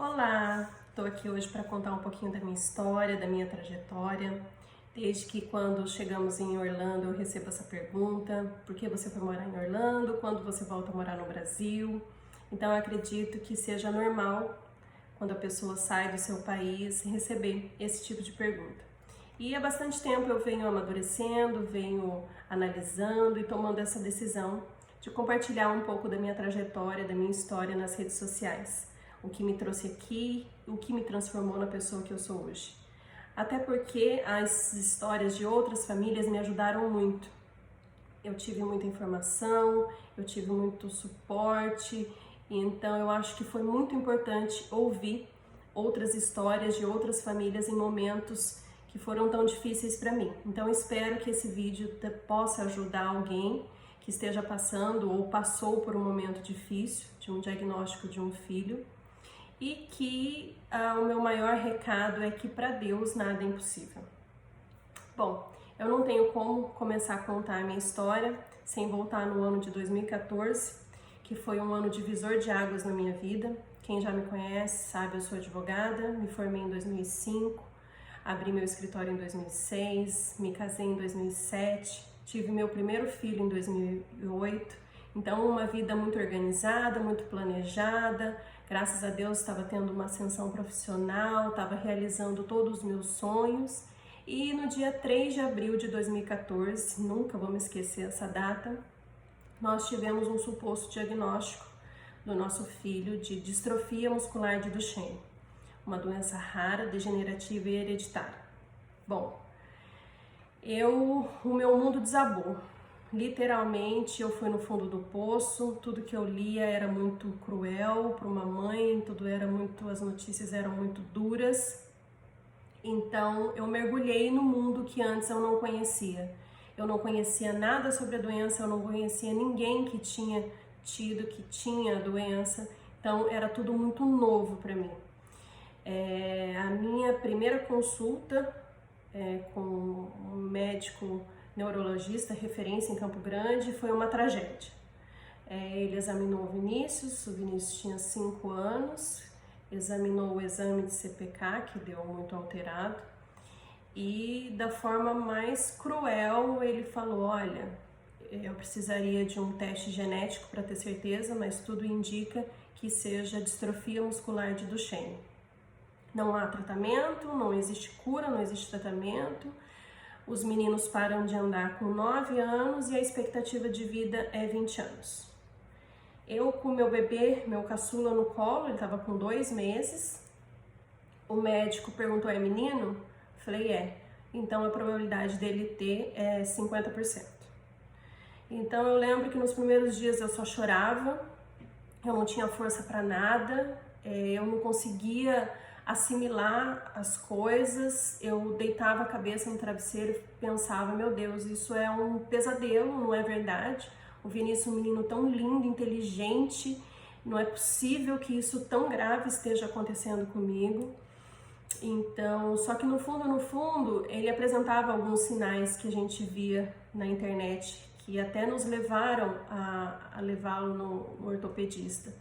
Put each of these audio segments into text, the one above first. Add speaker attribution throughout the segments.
Speaker 1: Olá, estou aqui hoje para contar um pouquinho da minha história, da minha trajetória. Desde que quando chegamos em Orlando eu recebo essa pergunta: por que você foi morar em Orlando? Quando você volta a morar no Brasil? Então eu acredito que seja normal quando a pessoa sai do seu país receber esse tipo de pergunta. E há bastante tempo eu venho amadurecendo, venho analisando e tomando essa decisão de compartilhar um pouco da minha trajetória, da minha história nas redes sociais. O que me trouxe aqui, o que me transformou na pessoa que eu sou hoje. Até porque as histórias de outras famílias me ajudaram muito. Eu tive muita informação, eu tive muito suporte, e então eu acho que foi muito importante ouvir outras histórias de outras famílias em momentos que foram tão difíceis para mim. Então espero que esse vídeo possa ajudar alguém que esteja passando ou passou por um momento difícil de um diagnóstico de um filho, e que o meu maior recado é que para Deus nada é impossível. Bom, eu não tenho como começar a contar a minha história sem voltar no ano de 2014, que foi um ano divisor de águas na minha vida. Quem já me conhece sabe, eu sou advogada, me formei em 2005, abri meu escritório em 2006, me casei em 2007, tive meu primeiro filho em 2008, então uma vida muito organizada, muito planejada. Graças a Deus estava tendo uma ascensão profissional, estava realizando todos os meus sonhos. E no dia 3 de abril de 2014, nunca vou me esquecer essa data, nós tivemos um suposto diagnóstico do nosso filho de distrofia muscular de Duchenne, uma doença rara, degenerativa e hereditária. Bom, o meu mundo desabou. Literalmente, eu fui no fundo do poço, tudo que eu lia era muito cruel para uma mãe, as notícias eram muito duras. Então, eu mergulhei no mundo que antes eu não conhecia. Eu não conhecia nada sobre a doença, eu não conhecia ninguém que tinha a doença. Então, era tudo muito novo para mim. A minha primeira consulta com um médico neurologista, referência em Campo Grande, foi uma tragédia. Ele examinou o Vinícius tinha 5 anos, examinou o exame de CPK, que deu muito alterado, e da forma mais cruel ele falou: olha, eu precisaria de um teste genético para ter certeza, mas tudo indica que seja distrofia muscular de Duchenne. Não há tratamento, não existe cura, não existe tratamento. Os meninos param de andar com 9 anos e a expectativa de vida é 20 anos. Eu com meu bebê, meu caçula no colo, ele estava com 2 meses. O médico perguntou: é menino? Falei: é. Então a probabilidade dele ter é 50%. Então eu lembro que nos primeiros dias eu só chorava, eu não tinha força para nada, eu não conseguia assimilar as coisas, eu deitava a cabeça no travesseiro e pensava: meu Deus, isso é um pesadelo, não é verdade? O Vinícius é um menino tão lindo, inteligente, não é possível que isso tão grave esteja acontecendo comigo. Então, só que no fundo, ele apresentava alguns sinais que a gente via na internet, que até nos levaram a levá-lo no ortopedista.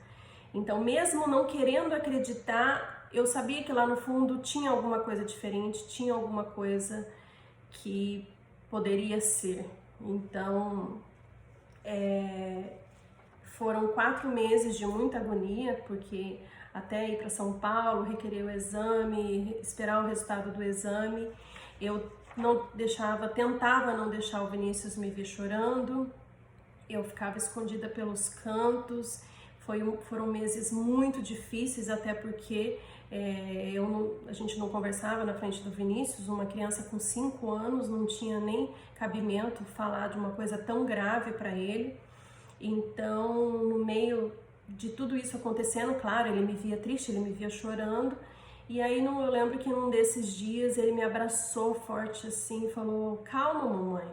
Speaker 1: Então, mesmo não querendo acreditar, eu sabia que lá no fundo tinha alguma coisa diferente, tinha alguma coisa que poderia ser. Então, foram 4 meses de muita agonia, porque até ir para São Paulo, requerer o exame, esperar o resultado do exame, eu tentava não deixar o Vinícius me ver chorando, eu ficava escondida pelos cantos. Foram meses muito difíceis, até porque a gente não conversava na frente do Vinícius. Uma criança com 5 anos não tinha nem cabimento falar de uma coisa tão grave para ele. Então, no meio de tudo isso acontecendo, claro, ele me via triste, ele me via chorando. E aí eu lembro que num desses dias ele me abraçou forte assim e falou: calma, mamãe,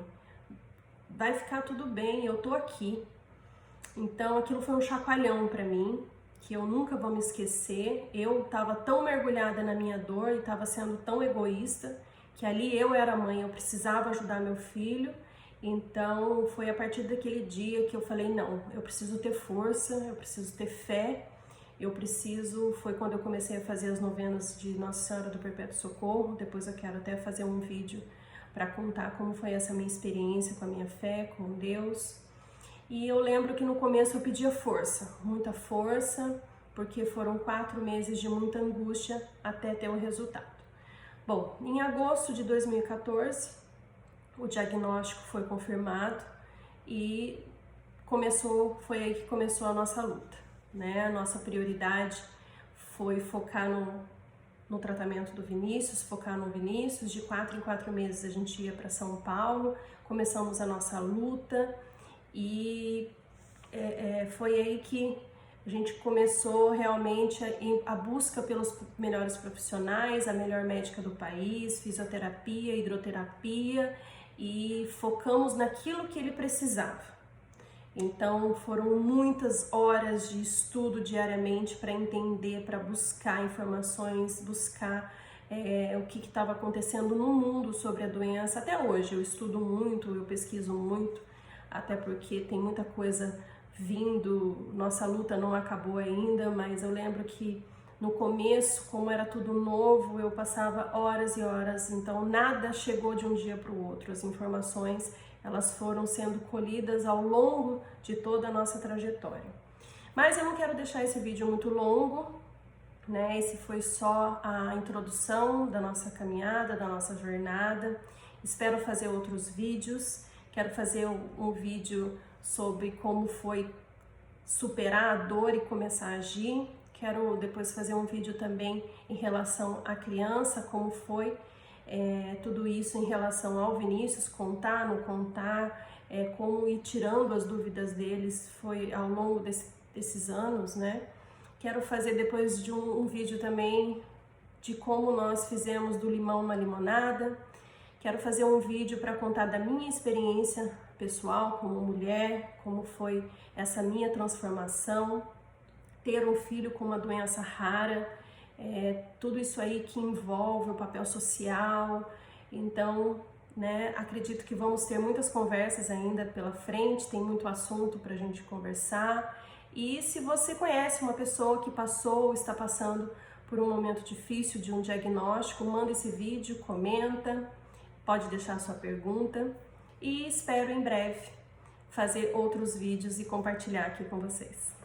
Speaker 1: vai ficar tudo bem, eu tô aqui. Então aquilo foi um chacoalhão para mim, que eu nunca vou me esquecer. Eu estava tão mergulhada na minha dor e estava sendo tão egoísta, que ali eu era mãe, eu precisava ajudar meu filho. Então foi a partir daquele dia que eu falei: não, eu preciso ter força, eu preciso ter fé, foi quando eu comecei a fazer as novenas de Nossa Senhora do Perpétuo Socorro. Depois eu quero até fazer um vídeo para contar como foi essa minha experiência com a minha fé, com Deus. E eu lembro que no começo eu pedia força, muita força, porque foram 4 meses de muita angústia até ter o resultado. Bom, em agosto de 2014, o diagnóstico foi confirmado e foi aí que começou a nossa luta, né? A nossa prioridade foi focar no tratamento do Vinícius, focar no Vinícius. De 4 em 4 meses a gente ia para São Paulo, começamos a nossa luta e foi aí que a gente começou realmente a busca pelos melhores profissionais, a melhor médica do país, fisioterapia, hidroterapia, e focamos naquilo que ele precisava. Então foram muitas horas de estudo diariamente para entender, para buscar informações, buscar o que estava acontecendo no mundo sobre a doença. Até hoje eu estudo muito, eu pesquiso muito, até porque tem muita coisa vindo, nossa luta não acabou ainda, mas eu lembro que no começo, como era tudo novo, eu passava horas e horas, então nada chegou de um dia para o outro. As informações, elas foram sendo colhidas ao longo de toda a nossa trajetória. Mas eu não quero deixar esse vídeo muito longo, né? Esse foi só a introdução da nossa caminhada, da nossa jornada. Espero fazer outros vídeos. Quero fazer um vídeo sobre como foi superar a dor e começar a agir. Quero depois fazer um vídeo também em relação à criança, como foi tudo isso em relação ao Vinícius, contar, não contar, como ir tirando as dúvidas deles foi ao longo desses anos, né? Quero fazer depois de um vídeo também de como nós fizemos do limão uma limonada. Quero fazer um vídeo para contar da minha experiência pessoal como mulher, como foi essa minha transformação, ter um filho com uma doença rara, tudo isso aí que envolve o papel social. Então, né, acredito que vamos ter muitas conversas ainda pela frente, tem muito assunto para a gente conversar. E se você conhece uma pessoa que passou ou está passando por um momento difícil de um diagnóstico, manda esse vídeo, comenta, pode deixar sua pergunta e espero em breve fazer outros vídeos e compartilhar aqui com vocês.